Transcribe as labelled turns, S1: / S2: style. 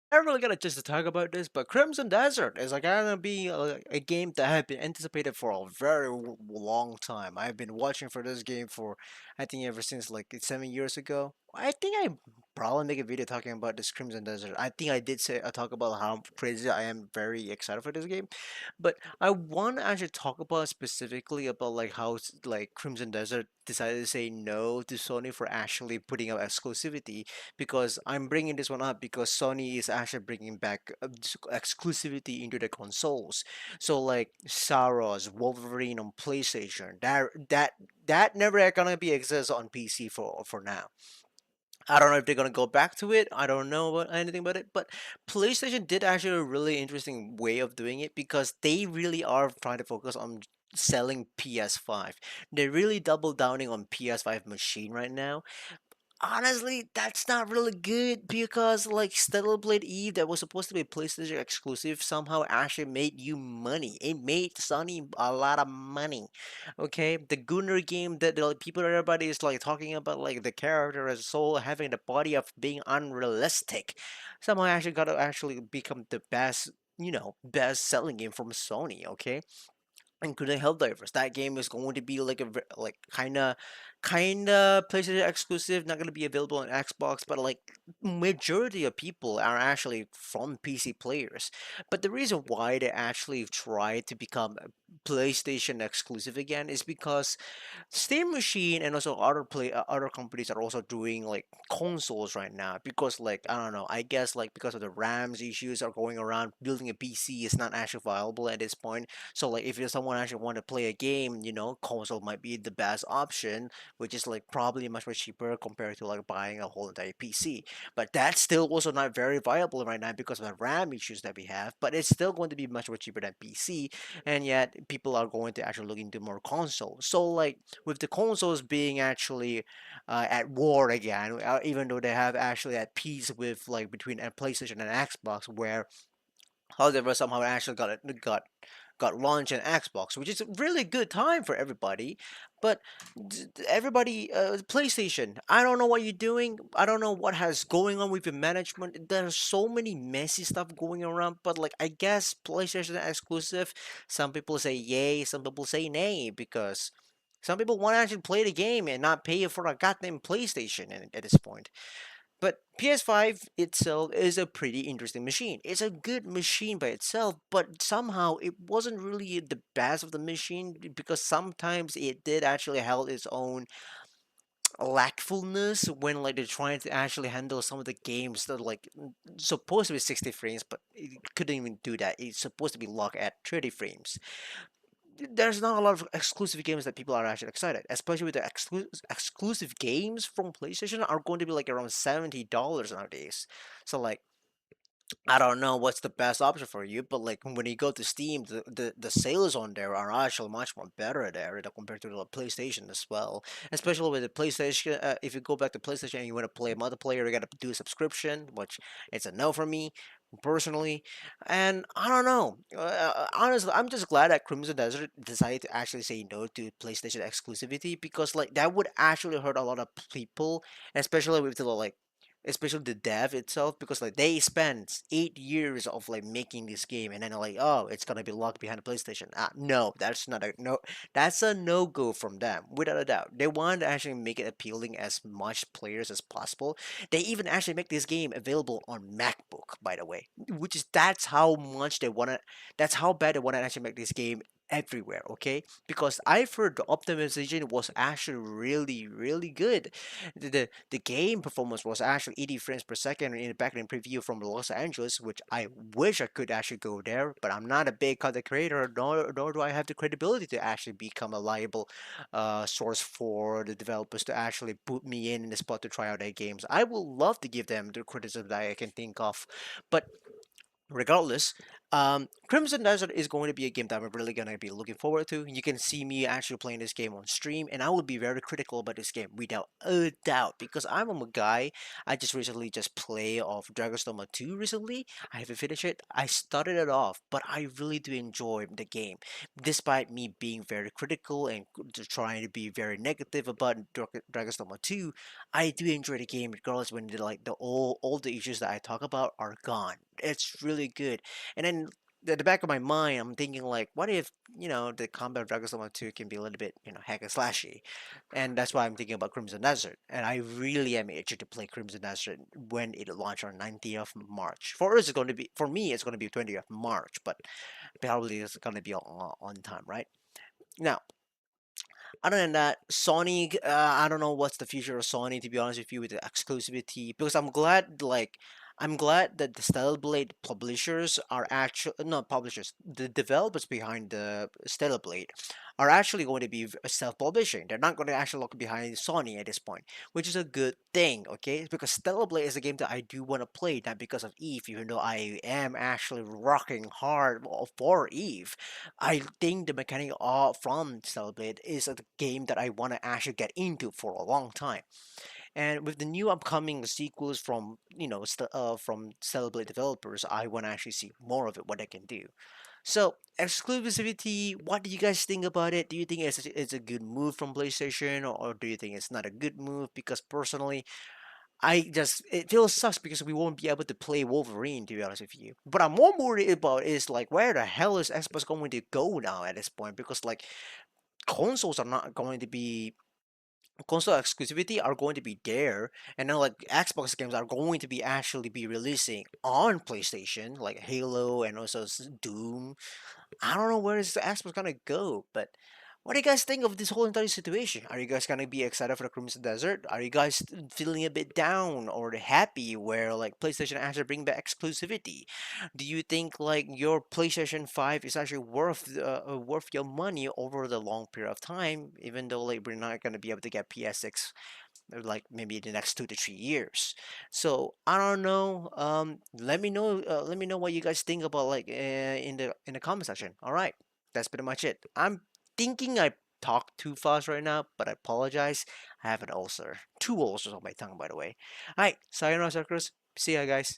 S1: I really gotta just to talk about this, but Crimson Desert is like gonna be a game that I've been anticipated for a very long time. I've been watching for this game for, I think, ever since like 7 years ago. I think I probably make a video talking about this Crimson Desert. I think I did say I talk about how crazy I am, very excited for this game, but I want to actually talk about specifically about like how like Crimson Desert decided to say no to Sony for actually putting out exclusivity, because I'm bringing this one up because Sony is actually bringing back exclusivity into the consoles. So like Saros, Wolverine on PlayStation, that never gonna be exist on PC for now. I don't know if they're gonna go back to it. I don't know about anything about it, but PlayStation did actually a really interesting way of doing it because they really are trying to focus on selling PS5. They're really double downing on PS5 machine right now. Honestly, that's not really good because like Stellar Blade Eve that was supposed to be PlayStation exclusive somehow actually made you money. It made Sony a lot of money. Okay, the Gunner game that the people everybody is like talking about like the character as a soul having the body of being unrealistic. Somehow actually got to actually become the best, best selling game from Sony. Okay, including Helldivers. That game is going to be like like kind of PlayStation exclusive, not going to be available on Xbox, but like majority of people are actually from PC players. But the reason why they actually try to become PlayStation exclusive again is because Steam Machine and also other companies are also doing like consoles right now because like I don't know, I guess like because of the RAMs issues are going around, building a PC is not actually viable at this point. So like if you're someone actually want to play a game, console might be the best option, which is like probably much more cheaper compared to like buying a whole entire PC. But that's still also not very viable right now because of the RAM issues that we have. But it's still going to be much more cheaper than PC, and yet people are going to actually look into more consoles. So like with the consoles being actually at war again, even though they have actually at peace with like between a PlayStation and Xbox, where however somehow it actually got launched in Xbox, which is a really good time for everybody. But everybody, PlayStation, I don't know what you're doing. I don't know what has going on with your management. There's so many messy stuff going around. But like, I guess PlayStation exclusive. Some people say yay, some people say nay because some people want to actually play the game and not pay for a goddamn PlayStation at this point. But PS5 itself is a pretty interesting machine. It's a good machine by itself, but somehow it wasn't really the best of the machine because sometimes it did actually held its own lackfulness when like they're trying to actually handle some of the games that like supposed to be 60 frames, but it couldn't even do that. It's supposed to be locked at 30 frames. There's not a lot of exclusive games that people are actually excited, especially with the exclusive games from PlayStation are going to be like around $70 nowadays. So like I don't know what's the best option for you, but like when you go to Steam, the sales on there are actually much more better there compared to the PlayStation as well. Especially with the PlayStation, if you go back to PlayStation and you want to play multiplayer, you gotta do a subscription, which it's a no for me personally. And I don't know. Honestly, I'm just glad that Crimson Desert decided to actually say no to PlayStation exclusivity because like that would actually hurt a lot of people, especially with the like especially the dev itself because like they spent 8 years of like making this game and then like oh it's gonna be locked behind the PlayStation. No, that's not a no. That's a no go from them without a doubt. They want to actually make it appealing as much players as possible. They even actually make this game available on MacBook, by the way, which is that's how much they want to. That's how bad they want to actually make this game everywhere. Okay, because I've heard the optimization was actually really good. The game performance was actually 80 frames per second in the backend preview from Los Angeles, which I wish I could actually go there, but I'm not a big content creator, nor do I have the credibility to actually become a liable source for the developers to actually put me in the spot to try out their games. I would love to give them the criticism that I can think of, but regardless, Crimson Desert is going to be a game that I'm really gonna be looking forward to. You can see me actually playing this game on stream, and I will be very critical about this game without a doubt because I'm a guy. I just recently just play of Dragon's Dogma 2 recently. I haven't finished it. I started it off, but I really do enjoy the game, despite me being very critical and trying to be very negative about Dragon's Dogma 2. I do enjoy the game regardless when all the issues that I talk about are gone. It's really good. And then at the back of my mind, I'm thinking like, what if the combat of Dragon's Dogma 2 can be a little bit hack and slashy, and that's why I'm thinking about Crimson Desert. And I really am itching to play Crimson Desert when it launches on 19th of March. For us, it's going to be for me, it's going to be 20th of March, but probably it's going to be on time, right? Now, other than that, Sony, I don't know what's the future of Sony to be honest with you with the exclusivity because I'm glad that the Stellar Blade publishers are actually not publishers, the developers behind the Stellar Blade are actually going to be self-publishing. They're not going to actually look behind Sony at this point, which is a good thing, okay? Because Stellar Blade is a game that I do want to play, not because of Eve, even though I am actually rocking hard for Eve. I think the mechanic from Cellblade is a game that I want to actually get into for a long time. And with the new upcoming sequels from from Cellblade developers, I want to actually see more of it, what they can do. So exclusivity, what do you guys think about it? Do you think it's a good move from PlayStation, or do you think it's not a good move? Because personally, it feels sucks because we won't be able to play Wolverine to be honest with you. But I'm more worried about is like where the hell is Xbox going to go now at this point? Because like consoles are not going to be console exclusivity are going to be there, and then like Xbox games are going to be actually be releasing on PlayStation, like Halo and also Doom. I don't know where is the Xbox gonna go, but what do you guys think of this whole entire situation? Are you guys gonna be excited for the Crimson Desert? Are you guys feeling a bit down or happy where like PlayStation actually bring back exclusivity? Do you think like your PlayStation 5 is actually worth your money over the long period of time, even though like we're not gonna be able to get PS6 like maybe the next 2 to 3 years. So I don't know. Let me know. Let me know what you guys think about like in the comment section. All right, that's pretty much it. I'm thinking I talked too fast right now, but I apologize. I have an ulcer, two ulcers on my tongue, by the way. All right, sayonara, suckers. See ya, guys.